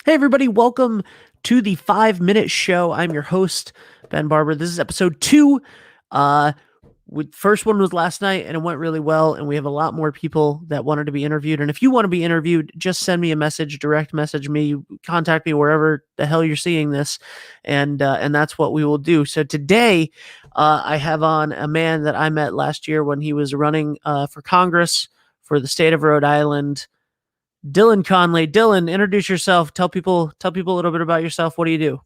Hey, everybody, welcome to the 5 Minute Show. I'm your host, Ben Barber. This is episode 2. First one was last night and it went really well, and we have a lot more people that wanted to be interviewed. And if you want to be interviewed, just send me a message, direct message me, contact me wherever the hell you're seeing this, and that's what we will do. So today, I have on a man that I met last year when he was running for Congress for the state of Rhode Island. Dylan Conley. Dylan, introduce yourself. Tell people a little bit about yourself. What do you do?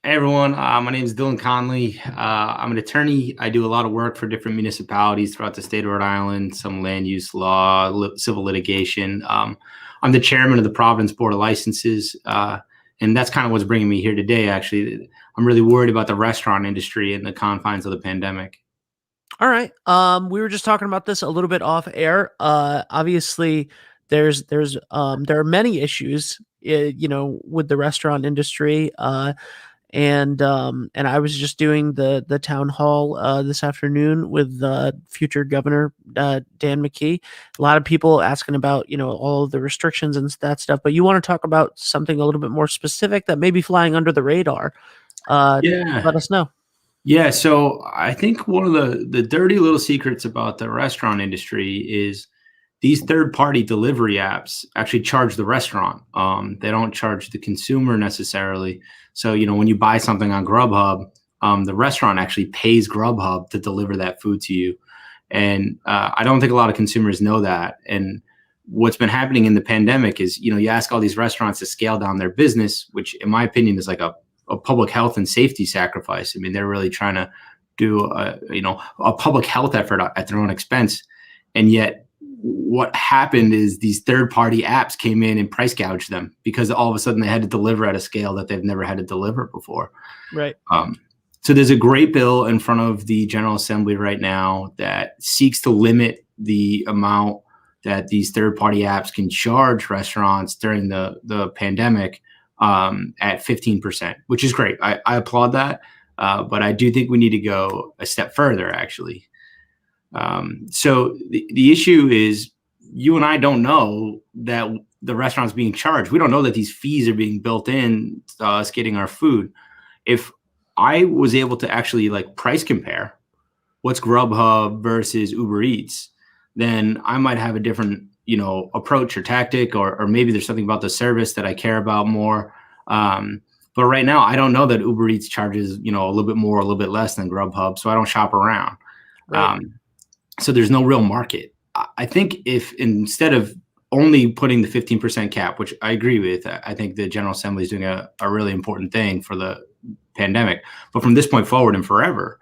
Hey everyone, my name is Dylan Conley. I'm an attorney. I do a lot of work for different municipalities throughout the state of Rhode Island, some land use law, civil litigation. I'm the chairman of the Providence Board of Licenses, and that's kind of what's bringing me here today, actually. I'm really worried about the restaurant industry in the confines of the pandemic. All right. We were just talking about this a little bit off air. Obviously, there are many issues, with the restaurant industry. And I was just doing the town hall this afternoon with future Governor Dan McKee. A lot of people asking about all of the restrictions and that stuff, but you want to talk about something a little bit more specific that may be flying under the radar. Yeah. Let us know. Yeah, so I think one of the dirty little secrets about the restaurant industry is these third-party delivery apps actually charge the restaurant. They don't charge the consumer necessarily. So, when you buy something on Grubhub, the restaurant actually pays Grubhub to deliver that food to you. And I don't think a lot of consumers know that. And what's been happening in the pandemic is, you ask all these restaurants to scale down their business, which in my opinion is like a public health and safety sacrifice. I mean, they're really trying to do a public health effort at their own expense. And yet what happened is these third-party apps came in and price gouged them because all of a sudden they had to deliver at a scale that they've never had to deliver before. Right. So there's a great bill in front of the General Assembly right now that seeks to limit the amount that these third-party apps can charge restaurants during the pandemic at 15%, which is great. I applaud that. But I do think we need to go a step further, actually. So the issue is you and I don't know that the restaurant's being charged. We don't know that these fees are being built in us getting our food. If I was able to actually price compare what's Grubhub versus Uber Eats, then I might have a different approach or tactic, or maybe there's something about the service that I care about more. But right now I don't know that Uber Eats charges, a little bit more, a little bit less than Grubhub. So I don't shop around. Right. So there's no real market. I think if instead of only putting the 15% cap, which I agree with, I think the General Assembly is doing a really important thing for the pandemic. But from this point forward and forever,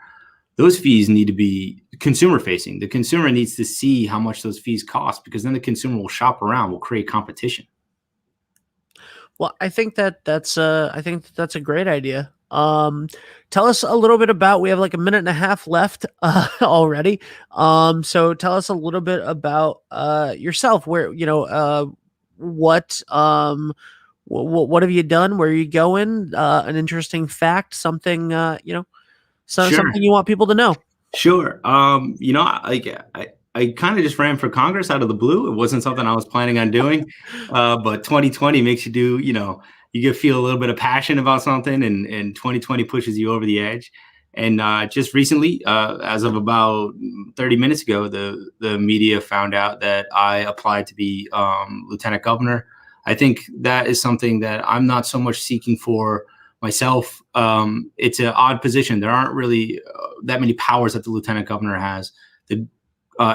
those fees need to be consumer facing. The consumer needs to see how much those fees cost, because then the consumer will shop around, will create competition. Well, I think that's a great idea. Tell us a little bit about, we have like a minute and a half left already. So tell us a little bit about yourself, where, what have you done? Where are you going? An interesting fact, something, Sure. something you want people to know. Sure. I kind of just ran for Congress out of the blue. It wasn't something I was planning on doing. But 2020 makes you do, you get feel a little bit of passion about something, and 2020 pushes you over the edge. And just recently, as of about 30 minutes ago, the media found out that I applied to be lieutenant governor. I think that is something that I'm not so much seeking for myself. It's an odd position. There aren't really that many powers that the lieutenant governor has. The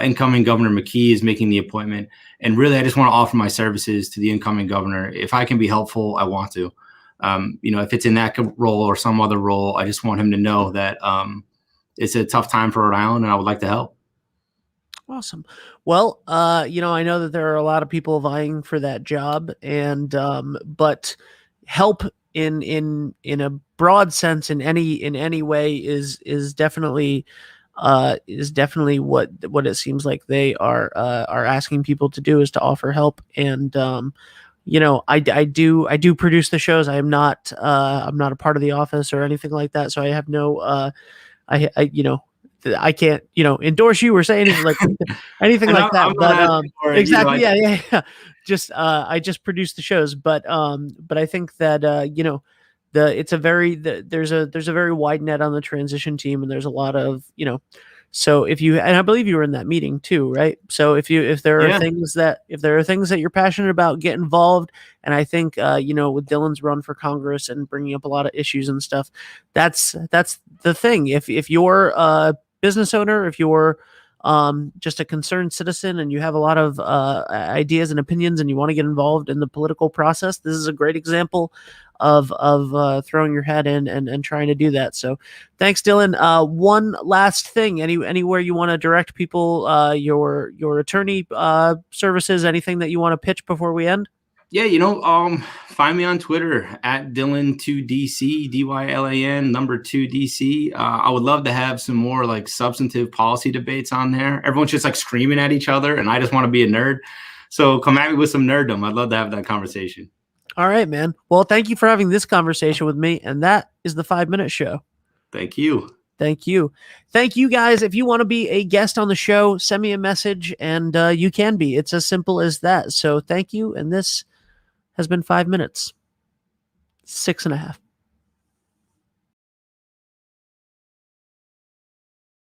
incoming Governor McKee is making the appointment. And really, I just want to offer my services to the incoming governor. If I can be helpful, I want to. If it's in that role or some other role, I just want him to know that it's a tough time for Rhode Island and I would like to help. Awesome. Well, I know that there are a lot of people vying for that job, and but help in a broad sense in any way is definitely what it seems like they are asking people to do, is to offer help. And I do produce the shows. I'm not a part of the office or anything like that, so I have no I can't endorse you or say anything like anything like that. But exactly, yeah. I just produce the shows, but I think that you know, there's a very wide net on the transition team, and there's a lot of, you know, so if you, and I believe you were in that meeting too, right? So if there are Yeah. things that you're passionate about, get involved. And I think you know, with Dylan's run for Congress and bringing up a lot of issues and stuff, that's the thing. If you're a business owner, if you're just a concerned citizen, and you have a lot of ideas and opinions, and you want to get involved in the political process, this is a great example of throwing your head in and trying to do that. So thanks, Dylan. One last thing, anywhere you want to direct people, your attorney services, anything that you want to pitch before we end? Yeah, find me on Twitter at Dylan2DC, DYLAN number 2DC. I would love to have some more like substantive policy debates on there. Everyone's just like screaming at each other, and I just want to be a nerd. So come at me with some nerddom. I'd love to have that conversation. All right, man. Well, thank you for having this conversation with me, and that is the 5 Minute Show. Thank you. Thank you. Thank you, guys. If you want to be a guest on the show, send me a message, and you can be. It's as simple as that. So thank you, and this has been 5 minutes. 6.5.